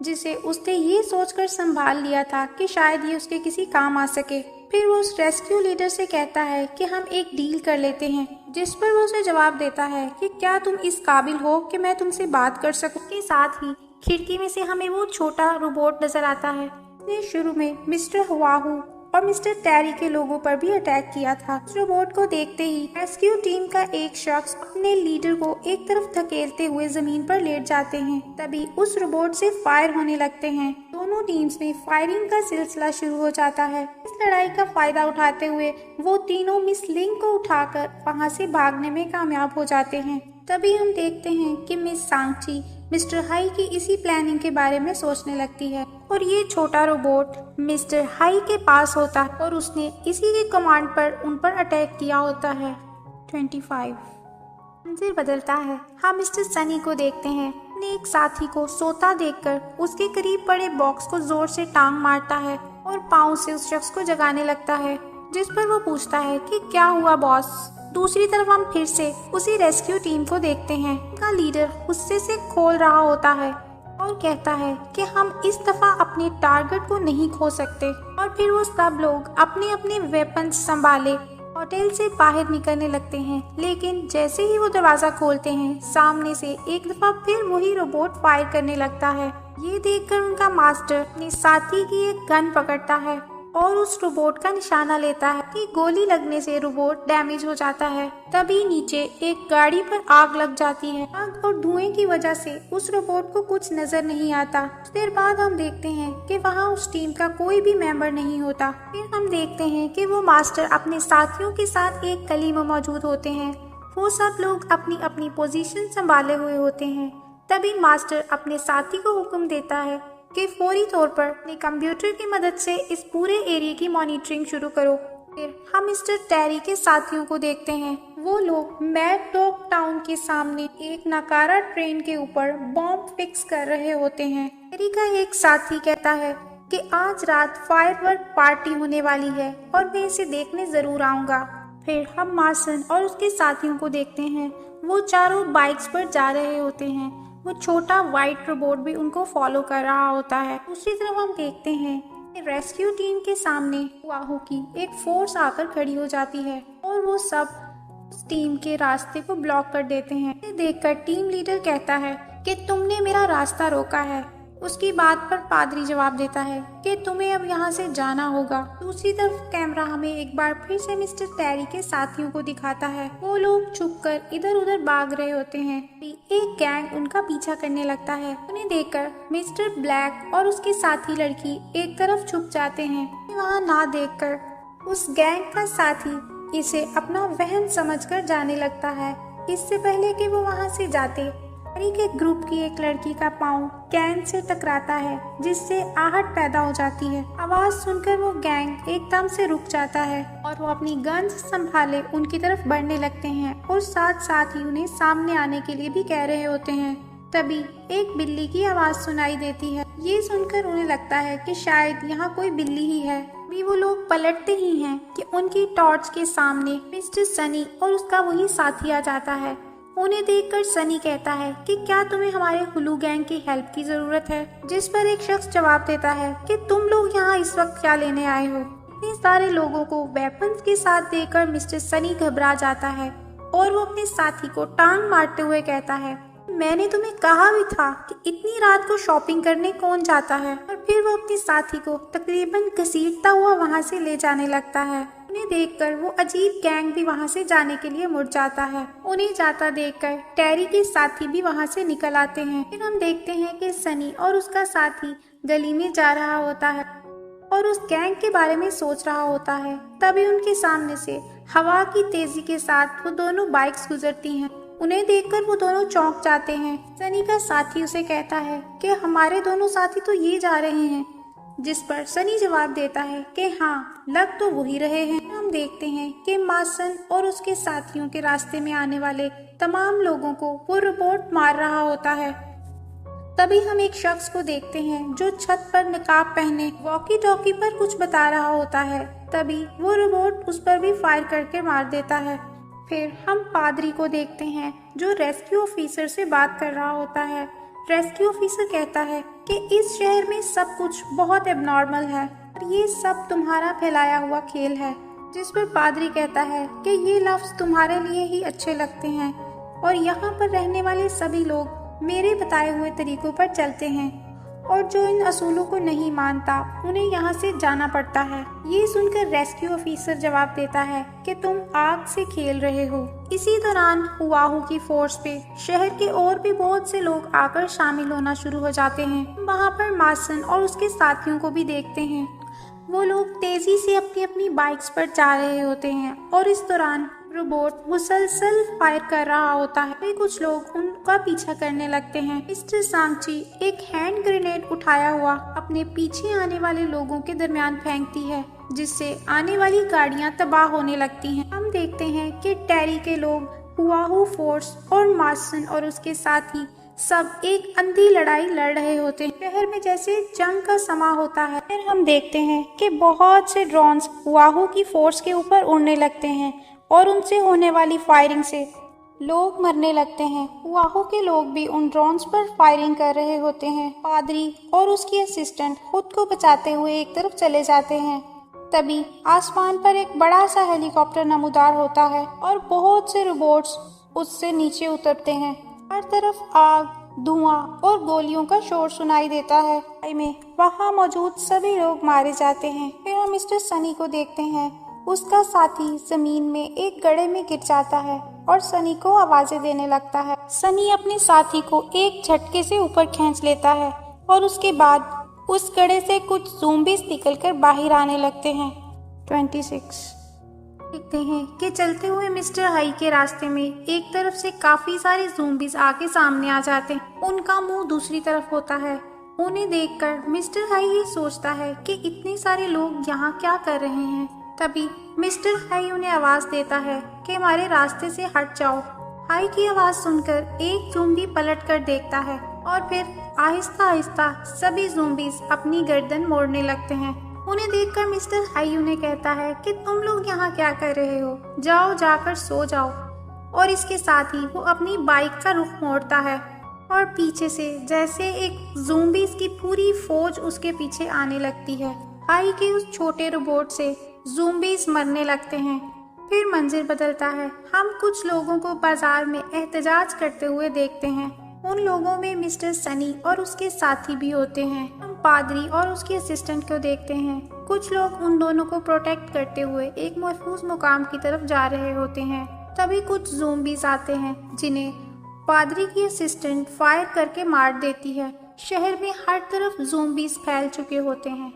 Speaker 1: जिसे उसने ये सोचकर संभाल लिया था कि शायद ये उसके किसी काम आ सके। फिर वो उस रेस्क्यू लीडर से कहता है कि हम एक डील कर लेते हैं, जिस पर वो उसे जवाब देता है कि क्या तुम इस काबिल हो कि मैं तुमसे बात कर सकूं। के साथ ही खिड़की में से हमें वो छोटा रोबोट नजर आता है जिसने शुरू में मिस्टर हुआहू और मिस्टर टेरी के लोगों पर भी अटैक किया था। इस रोबोट को देखते ही रेस्क्यू टीम का एक शख्स अपने लीडर को एक तरफ धकेलते हुए जमीन पर लेट जाते हैं। तभी उस रोबोट से फायर होने लगते हैं। दोनों टीम्स में फायरिंग का सिलसिला शुरू हो जाता है। इस लड़ाई का फायदा उठाते हुए वो तीनों मिस लिंग को उठाकर वहां से भागने में कामयाब हो जाते हैं। तभी हम देखते हैं कि मिस सांगची मिस्टर हाई की इसी प्लानिंग के बारे में सोचने लगती है और ये छोटा रोबोट मिस्टर हाई के पास होता है और उसने इसी के कमांड पर उन पर अटैक किया होता है। 25 मंजर बदलता है। हम मिस्टर सनी को देखते हैं। अपने एक साथी को सोता देखकर उसके करीब पड़े बॉक्स को जोर से टांग मारता है और पाँव से उस शख्स को जगाने लगता है, जिस पर वो पूछता है कि क्या हुआ बॉस। दूसरी तरफ हम फिर से उसी रेस्क्यू टीम को देखते हैं। उनका लीडर गुस्से से खोल रहा होता है और कहता है कि हम इस दफा अपने टारगेट को नहीं खो सकते। और फिर वो सब लोग अपने अपने वेपन संभाले होटल से बाहर निकलने लगते हैं। लेकिन जैसे ही वो दरवाजा खोलते हैं, सामने से एक दफा फिर वही रोबोट फायर करने लगता है। ये देखकर उनका मास्टर अपने साथी की एक गन पकड़ता है और उस रोबोट का निशाना लेता है कि गोली लगने से रोबोट डैमेज हो जाता है। तभी नीचे एक गाड़ी पर आग लग जाती है। आग और धुएं की वजह से उस रोबोट को कुछ नजर नहीं आता। कुछ देर बाद हम देखते हैं कि वहाँ उस टीम का कोई भी मेंबर नहीं होता। फिर हम देखते हैं कि वो मास्टर अपने साथियों के साथ एक गली में मौजूद होते हैं। वो सब लोग अपनी अपनी पोजीशन संभाले हुए होते हैं। तभी मास्टर अपने साथी को हुक्म देता है कि फौरी तौर पर अपने कंप्यूटर की मदद से इस पूरे एरिया की मॉनिटरिंग शुरू करो। फिर हम मिस्टर टेरी के साथियों को देखते हैं। वो लोग मैड डॉग टाउन के सामने एक नकारा ट्रेन के ऊपर बॉम्ब फिक्स कर रहे होते हैं। टेरी का एक साथी कहता है कि आज रात फायरवर्क पार्टी होने वाली है और मैं इसे देखने जरूर आऊंगा। फिर हम मार्सन और उसके साथियों को देखते हैं। वो चारों बाइक्स पर जा रहे होते हैं। वो छोटा व्हाइट रोबोट भी उनको फॉलो कर रहा होता है। दूसरी तरफ हम देखते हैं कि रेस्क्यू टीम के सामने वाहू की एक फोर्स आकर खड़ी हो जाती है और वो सब उस टीम के रास्ते को ब्लॉक कर देते हैं। इसे देखकर टीम लीडर कहता है कि तुमने मेरा रास्ता रोका है। उसकी बात पर पादरी जवाब देता है कि तुम्हें अब यहाँ से जाना होगा। दूसरी तरफ कैमरा हमें एक बार फिर से मिस्टर टेरी के साथियों को दिखाता है। वो लोग छुपकर इधर उधर भाग रहे होते हैं। एक गैंग उनका पीछा करने लगता है। उन्हें देखकर मिस्टर ब्लैक और उसके साथी लड़की एक तरफ छुप जाते हैं। वहाँ ना देखकर उस गैंग का साथी इसे अपना वहम समझकर जाने लगता है। इससे पहले कि वो वहाँ से जाते, टेरी के ग्रुप की एक लड़की का पाँव कैन से टकराता है जिससे आहट पैदा हो जाती है। आवाज सुनकर वो गैंग एकदम से रुक जाता है और वो अपनी गन्स संभाले उनकी तरफ बढ़ने लगते हैं और साथ साथ ही उन्हें सामने आने के लिए भी कह रहे होते हैं। तभी एक बिल्ली की आवाज सुनाई देती है। ये सुनकर उन्हें लगता है कि शायद यहाँ कोई बिल्ली ही है। भी वो लोग पलटते ही हैं कि उनकी टॉर्च के सामने मिस्टर सनी और उसका वही साथी आ जाता है। उन्हें देखकर सनी कहता है कि क्या तुम्हें हमारे हुलू गैंग की हेल्प की जरूरत है, जिस पर एक शख्स जवाब देता है कि तुम लोग यहाँ इस वक्त क्या लेने आए हो। इतने सारे लोगों को वेपन्स के साथ देखकर मिस्टर सनी घबरा जाता है और वो अपने साथी को टांग मारते हुए कहता है, मैंने तुम्हें कहा भी था कि इतनी रात को शॉपिंग करने कौन जाता है। और फिर वो अपने साथी को तकरीबन घसीटता हुआ वहाँ से ले जाने लगता है। उन्हें देखकर वो अजीब गैंग भी वहाँ से जाने के लिए मुड़ जाता है। उन्हें जाता देखकर टेरी के साथी भी वहाँ से निकल आते हैं। फिर हम देखते हैं कि सनी और उसका साथी गली में जा रहा होता है और उस गैंग के बारे में सोच रहा होता है। तभी उनके सामने से हवा की तेजी के साथ वो दोनों बाइक्स गुजरती हैं। उन्हें देखकर वो दोनों चौंक जाते हैं। सनी का साथी उसे कहता है कि हमारे दोनों साथी तो ये जा रहे हैं, जिस पर सनी जवाब देता है कि हाँ, लग तो वही रहे हैं। हम देखते हैं कि मार्सन और उसके साथियों के रास्ते में आने वाले तमाम लोगों को वो रोबोट मार रहा होता है। तभी हम एक शख्स को देखते हैं जो छत पर निकाब पहने वॉकी टॉकी पर कुछ बता रहा होता है। तभी वो रोबोट उस पर भी फायर करके मार देता है। फिर हम पादरी को देखते हैं जो रेस्क्यू ऑफिसर से बात कर रहा होता है। रेस्क्यू ऑफिसर कहता है कि इस शहर में सब कुछ बहुत एबनॉर्मल है और ये सब तुम्हारा फैलाया हुआ खेल है। जिस पर पादरी कहता है कि ये लफ्ज तुम्हारे लिए ही अच्छे लगते हैं और यहाँ पर रहने वाले सभी लोग मेरे बताए हुए तरीकों पर चलते हैं और जो इन असूलों को नहीं मानता उन्हें यहाँ से जाना पड़ता है। ये सुनकर रेस्क्यू ऑफिसर जवाब देता है कि तुम आग से खेल रहे हो। इसी दौरान हुआहू की फोर्स पे शहर के और भी बहुत से लोग आकर शामिल होना शुरू हो जाते हैं। वहाँ पर मार्सन और उसके साथियों को भी देखते हैं। वो लोग तेजी से अपनी अपनी बाइक्स पर जा रहे होते हैं और इस दौरान रोबोट मुसलसल फायर कर रहा होता है। वे कुछ लोग उनका पीछा करने लगते हैं। मिस्टर सांगची एक हैंड ग्रेनेड उठाया हुआ अपने पीछे आने वाले लोगों के दरमियान फेंकती है, जिससे आने वाली गाड़ियां तबाह होने लगती हैं। हम देखते हैं कि टेरी के लोग हुआहू फोर्स और मार्सन और उसके साथी सब एक अंधी लड़ाई लड़ रहे होते हैं। शहर में जैसे जंग का समा होता है। फिर हम देखते हैं कि बहुत से ड्रोन्स हुआहू की फोर्स के ऊपर उड़ने लगते हैं और उनसे होने वाली फायरिंग से लोग मरने लगते हैं। हुआहू के लोग भी उन ड्रोन्स पर फायरिंग कर रहे होते हैं। पादरी और उसकी असिस्टेंट खुद को बचाते हुए एक तरफ चले जाते हैं। तभी आसमान पर एक बड़ा सा हेलीकॉप्टर नमूदार होता है और बहुत से रोबोट्स उससे नीचे उतरते हैं। हर तरफ आग, धुआं और गोलियों का शोर सुनाई देता है। में वहाँ मौजूद सभी लोग मारे जाते हैं। फिर हम मिस्टर सनी को देखते हैं। उसका साथी जमीन में एक गड्ढे में गिर जाता है और सनी को आवाजें देने लगता है। सनी अपने साथी को एक झटके से ऊपर खींच लेता है और उसके बाद उस गड्ढे से कुछ ज़ॉम्बीज़ निकलकर बाहर आने लगते हैं। 26 देखते हैं कि चलते हुए मिस्टर हाई के रास्ते में एक तरफ से काफी सारे ज़ॉम्बीज़ आके सामने आ जाते हैं। उनका मुंह दूसरी तरफ होता है। उन्हें देखकर मिस्टर हाई ये सोचता है कि इतने सारे लोग यहाँ क्या कर रहे हैं। तभी मिस्टर हाई उन्हें आवाज देता है कि हमारे रास्ते से हट जाओ। हाई की आवाज सुनकर एक ज़ॉम्बी पलट कर देखता है और फिर आहिस्ता आहिस्ता सभी ज़ॉम्बीज अपनी गर्दन मोड़ने लगते हैं। उन्हें देखकर मिस्टर हाई उन्हें कहता है कि तुम लोग यहाँ क्या कर रहे हो, जाओ जाकर सो जाओ। और इसके साथ ही वो अपनी बाइक का रुख मोड़ता है और पीछे से जैसे एक ज़ॉम्बीज की पूरी फौज उसके पीछे आने लगती है। हाई के उस छोटे रोबोट से ज़ॉम्बीज मरने लगते हैं। फिर मंजर बदलता है। हम कुछ लोगों को बाजार में एहतजाज करते हुए देखते हैं। उन लोगों में मिस्टर सनी और उसके साथी भी होते हैं। हम पादरी और उसके असिस्टेंट को देखते हैं। कुछ लोग उन दोनों को प्रोटेक्ट करते हुए एक महफूज मुकाम की तरफ जा रहे होते हैं। तभी कुछ ज़ॉम्बीज आते हैं जिन्हें पादरी की असिस्टेंट फायर करके मार देती है। शहर में हर तरफ ज़ॉम्बीज फैल चुके होते हैं।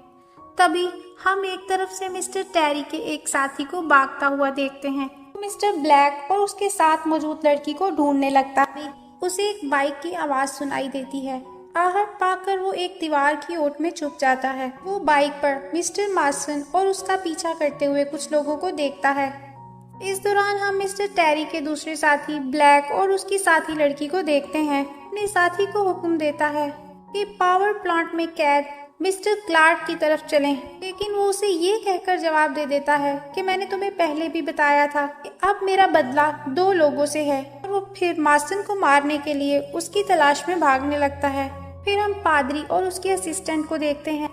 Speaker 1: तभी हम एक तरफ से मिस्टर टेरी के एक साथी को भागता हुआ देखते हैं। मिस्टर ब्लैक और उसके साथ मौजूद लड़की को ढूंढने लगता है। उसे एक बाइक की आवाज सुनाई देती है। आहट पाकर वो एक दीवार की ओट में छुप जाता है। वो बाइक पर मिस्टर मार्सन और उसका पीछा करते हुए कुछ लोगों को देखता है। इस दौरान हम मिस्टर टेरी के दूसरे साथी ब्लैक और उसकी साथी लड़की को देखते हैं। अपने साथी को हुक्म देता है कि पावर प्लांट में कैद मिस्टर क्लार्क की तरफ चलें, लेकिन वो उसे ये कहकर जवाब दे देता है कि मैंने तुम्हें पहले भी बताया था कि अब मेरा बदला 2 लोगों से है। और वो फिर मार्सन को मारने के लिए उसकी तलाश में भागने लगता है। फिर हम पादरी और उसके असिस्टेंट को देखते हैं।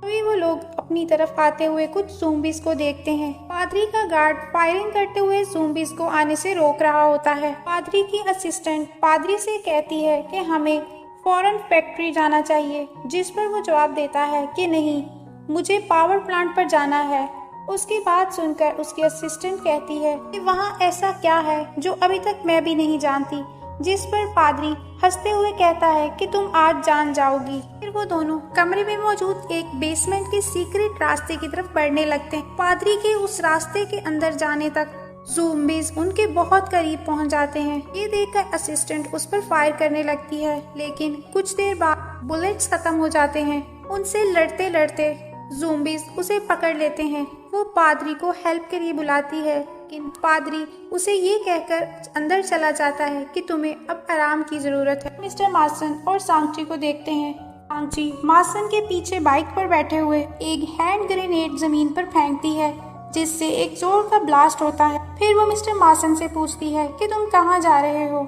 Speaker 1: तभी वो लोग अपनी तरफ आते हुए कुछ ज़ॉम्बीज को देखते हैं। पादरी का गार्ड फायरिंग करते हुए ज़ॉम्बीज को आने से रोक रहा होता है। पादरी की असिस्टेंट पादरी से कहती है कि हमें फौरन फैक्ट्री जाना चाहिए, जिस पर वो जवाब देता है कि नहीं, मुझे पावर प्लांट पर जाना है। उसकी बात सुनकर उसकी असिस्टेंट कहती है कि वहाँ ऐसा क्या है जो अभी तक मैं भी नहीं जानती, जिस पर पादरी हंसते हुए कहता है कि तुम आज जान जाओगी। फिर वो दोनों कमरे में मौजूद एक बेसमेंट के सीक्रेट रास्ते की तरफ बढ़ने लगते हैं। पादरी के उस रास्ते के अंदर जाने तक ज़ॉम्बीज उनके बहुत करीब पहुंच जाते हैं। ये देखकर असिस्टेंट उस पर फायर करने लगती है, लेकिन कुछ देर बाद बुलेट्स खत्म हो जाते हैं। उनसे लड़ते लड़ते ज़ॉम्बीज उसे पकड़ लेते हैं। वो पादरी को हेल्प के लिए बुलाती है, लेकिन पादरी उसे ये कहकर अंदर चला जाता है कि तुम्हें अब आराम की जरूरत है। मिस्टर मार्सन और सांगची को देखते हैं। सांगची मार्सन के पीछे बाइक पर बैठे हुए एक हैंड ग्रेनेड जमीन पर फेंकती है, जिससे एक जोर का ब्लास्ट होता है। फिर वो मिस्टर मार्सन से पूछती है कि तुम कहाँ जा रहे हो,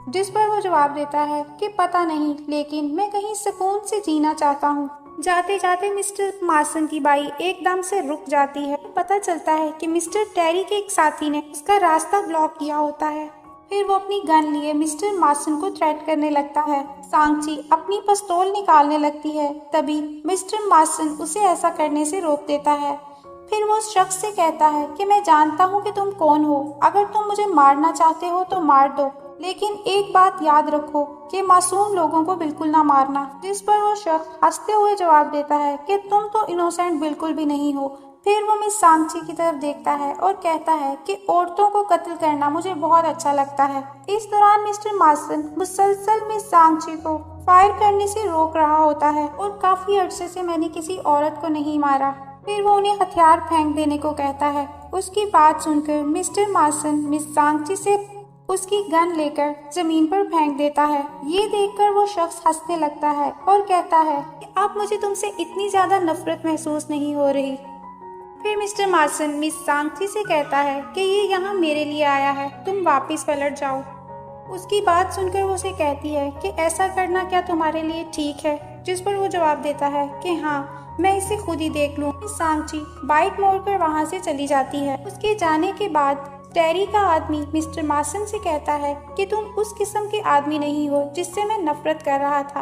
Speaker 1: जिस पर वो जवाब देता है कि पता नहीं, लेकिन मैं कहीं सुकून से जीना चाहता हूँ। जाते जाते मिस्टर मार्सन की बाइक एकदम से रुक जाती है। पता चलता है कि मिस्टर टेरी के एक साथी ने उसका रास्ता ब्लॉक किया होता है। फिर वो अपनी गन लिए मिस्टर मार्सन को थ्रेट करने लगता है। सांगची अपनी पिस्तौल निकालने लगती है। तभी मिस्टर मार्सन उसे ऐसा करने से रोक देता है। फिर वो उस शख्स से कहता है कि मैं जानता हूँ कि तुम कौन हो, अगर तुम मुझे मारना चाहते हो तो मार दो, लेकिन एक बात याद रखो कि मासूम लोगों को बिल्कुल ना मारना। जिस पर वो शख्स हंसते हुए जवाब देता है कि तुम तो इनोसेंट बिल्कुल भी नहीं हो। फिर वो मिस सांगची की तरफ देखता है और कहता है कि औरतों को कत्ल करना मुझे बहुत अच्छा लगता है। इस दौरान मिस्टर मार्सन मुसलसल मिस सांगची को फायर करने से रोक रहा होता है और काफी अरसे से मैंने किसी औरत को नहीं मारा। फिर वो उन्हें हथियार फेंक देने को कहता है। उसकी बात सुनकर मिस्टर मार्सन मिस सांगची से उसकी गन लेकर जमीन पर फेंक देता है। ये देखकर वो शख्स हंसने लगता है और कहता है कि अब मुझे तुमसे इतनी ज्यादा नफरत महसूस नहीं हो रही। फिर मिस्टर मार्सन मिस सांगची से कहता है कि ये यहाँ मेरे लिए आया है, तुम वापस पलट जाओ। उसकी बात सुनकर वो उसे कहती है कि ऐसा करना क्या तुम्हारे लिए ठीक है, जिस पर वो जवाब देता है कि हाँ, मैं इसे खुद ही देख लूँ। सांगची बाइक मोड़कर वहाँ से चली जाती है। उसके जाने के बाद टेरी का आदमी मिस्टर मार्सन से कहता है कि तुम उस किस्म के आदमी नहीं हो जिससे मैं नफरत कर रहा था,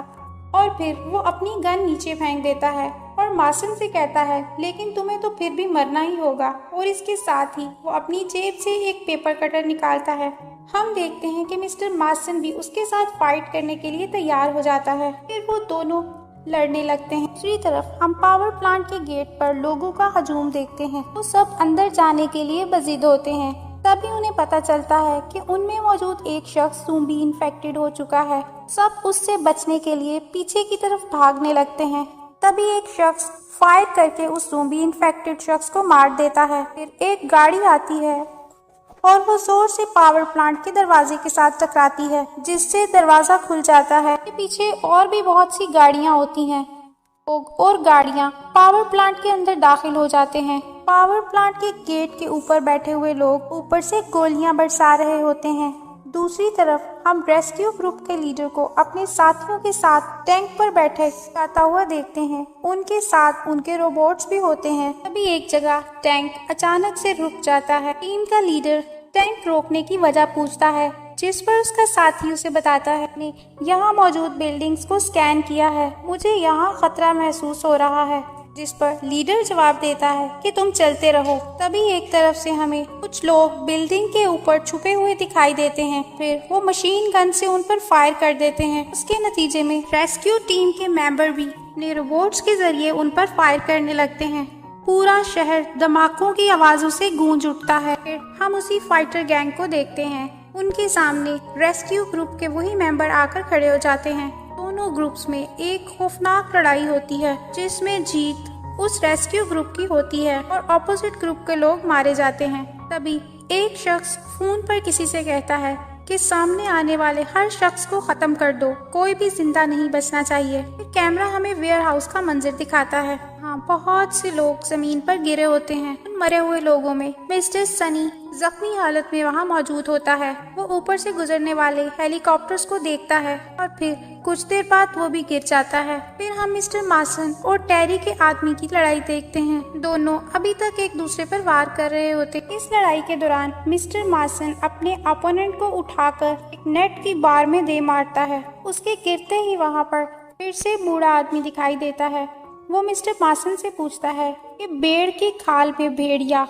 Speaker 1: और फिर वो अपनी गन नीचे फेंक देता है और मार्सन से कहता है लेकिन तुम्हें तो फिर भी मरना ही होगा। और इसके साथ ही वो अपनी जेब से एक पेपर कटर निकालता है। हम देखते हैं कि मिस्टर मार्सन भी उसके साथ फाइट करने के लिए तैयार हो जाता है। फिर वो दोनों लड़ने लगते हैं। दूसरी तरफ हम पावर प्लांट के गेट पर लोगों का हजूम देखते हैं। वो सब अंदर जाने के लिए बजीद होते हैं। तभी उन्हें पता चलता है कि उनमें मौजूद एक शख्स ज़ॉम्बी इन्फेक्टेड हो चुका है। सब उससे बचने के लिए पीछे की तरफ भागने लगते हैं। तभी एक शख्स फायर करके उस ज़ॉम्बी इन्फेक्टेड शख्स को मार देता है। फिर एक गाड़ी आती है और वो जोर से पावर प्लांट के दरवाजे के साथ टकराती है, जिससे दरवाजा खुल जाता है। पीछे और भी बहुत सी गाड़ियां होती हैं और गाड़ियां पावर प्लांट के अंदर दाखिल हो जाते हैं। पावर प्लांट के गेट के ऊपर बैठे हुए लोग ऊपर से गोलियां बरसा रहे होते हैं। दूसरी तरफ हम रेस्क्यू ग्रुप के लीडर को अपने साथियों के साथ टैंक पर बैठे जाता हुआ देखते हैं। उनके साथ उनके रोबोट्स भी होते हैं। तभी एक जगह टैंक अचानक से रुक जाता है। टीम का लीडर टैंक रोकने की वजह पूछता है, जिस पर उसका साथी उसे बताता है, ने यहाँ मौजूद बिल्डिंग्स को स्कैन किया है, मुझे यहाँ खतरा महसूस हो रहा है। जिस पर लीडर जवाब देता है कि तुम चलते रहो। तभी एक तरफ से हमें कुछ लोग बिल्डिंग के ऊपर छुपे हुए दिखाई देते हैं। फिर वो मशीन गन से उन पर फायर कर देते हैं। उसके नतीजे में रेस्क्यू टीम के मेंबर भी अपने रोबोट्स के जरिए उन पर फायर करने लगते हैं। पूरा शहर धमाकों की आवाजों से गूंज उठता है। फिर हम उसी फाइटर गैंग को देखते हैं। उनके सामने रेस्क्यू ग्रुप के वही मेंबर आकर खड़े हो जाते हैं। दोनों ग्रुप्स में एक खौफनाक लड़ाई होती है, जिसमें जीत उस रेस्क्यू ग्रुप की होती है और ऑपोजिट ग्रुप के लोग मारे जाते हैं। तभी एक शख्स फोन पर किसी से कहता है कि सामने आने वाले हर शख्स को खत्म कर दो, कोई भी जिंदा नहीं बचना चाहिए। कैमरा हमें वेयर हाउस का मंजर दिखाता है। हाँ, बहुत से लोग जमीन पर गिरे होते हैं। उन मरे हुए लोगों में मिस्टर सनी जख्मी हालत में वहाँ मौजूद होता है। वो ऊपर से गुजरने वाले हेलीकॉप्टर्स को देखता है और फिर कुछ देर बाद वो भी गिर जाता है। फिर हम मिस्टर मासन और टेरी के आदमी की लड़ाई देखते हैं। दोनों अभी तक एक दूसरे पर वार कर रहे होते। इस लड़ाई के दौरान मिस्टर मासन अपने अपोनेंट को उठाकर एक नेट की बार में दे मारता है। उसके गिरते ही वहाँ पर फिर से बूढ़ा आदमी दिखाई देता है। वो मिस्टर मासन से पूछता है कि भेड़ की खाल में भेड़िया,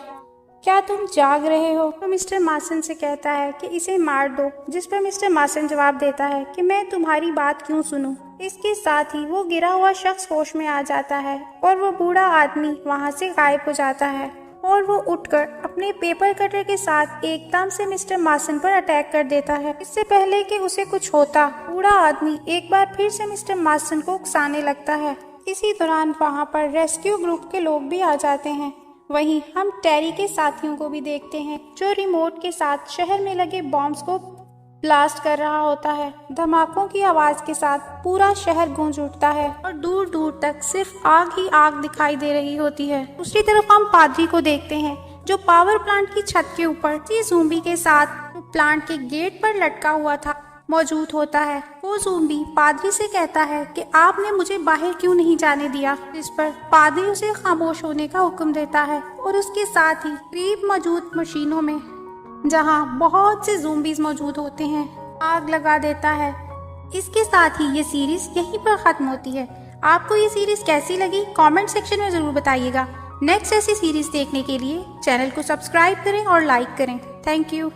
Speaker 1: क्या तुम जाग रहे हो? तो मिस्टर मासन से कहता है कि इसे मार दो, जिस पर मिस्टर मासन जवाब देता है कि मैं तुम्हारी बात क्यों सुनूं। इसके साथ ही वो गिरा हुआ शख्स होश में आ जाता है और वो बूढ़ा आदमी वहाँ से गायब हो जाता है और वो उठकर अपने पेपर कटर के साथ एकदम से मिस्टर मासन पर अटैक कर देता है। इससे पहले कि उसे कुछ होता, बूढ़ा आदमी एक बार फिर से मिस्टर मासन को उकसाने लगता है। इसी दौरान वहाँ पर रेस्क्यू ग्रुप के लोग भी आ जाते हैं। वहीं हम टेरी के साथियों को भी देखते हैं, जो रिमोट के साथ शहर में लगे बॉम्ब्स को ब्लास्ट कर रहा होता है। धमाकों की आवाज के साथ पूरा शहर गूंज उठता है और दूर दूर तक सिर्फ आग ही आग दिखाई दे रही होती है। दूसरी तरफ हम पादरी को देखते हैं, जो पावर प्लांट की छत के ऊपर ज़ॉम्बी के साथ प्लांट के गेट पर लटका हुआ था मौजूद होता है। वो ज़ॉम्बी पादरी से कहता है कि आपने मुझे बाहर क्यों नहीं जाने दिया, जिस पर पादरी उसे खामोश होने का हुक्म देता है और उसके साथ ही करीब मौजूद मशीनों में, जहां बहुत से ज़ॉम्बीज मौजूद होते हैं, आग लगा देता है। इसके साथ ही ये सीरीज यहीं पर खत्म होती है। आपको ये सीरीज कैसी लगी कमेंट सेक्शन में जरूर बताइएगा। नेक्स्ट ऐसी सीरीज देखने के लिए चैनल को सब्सक्राइब करें और लाइक करें। Thank you.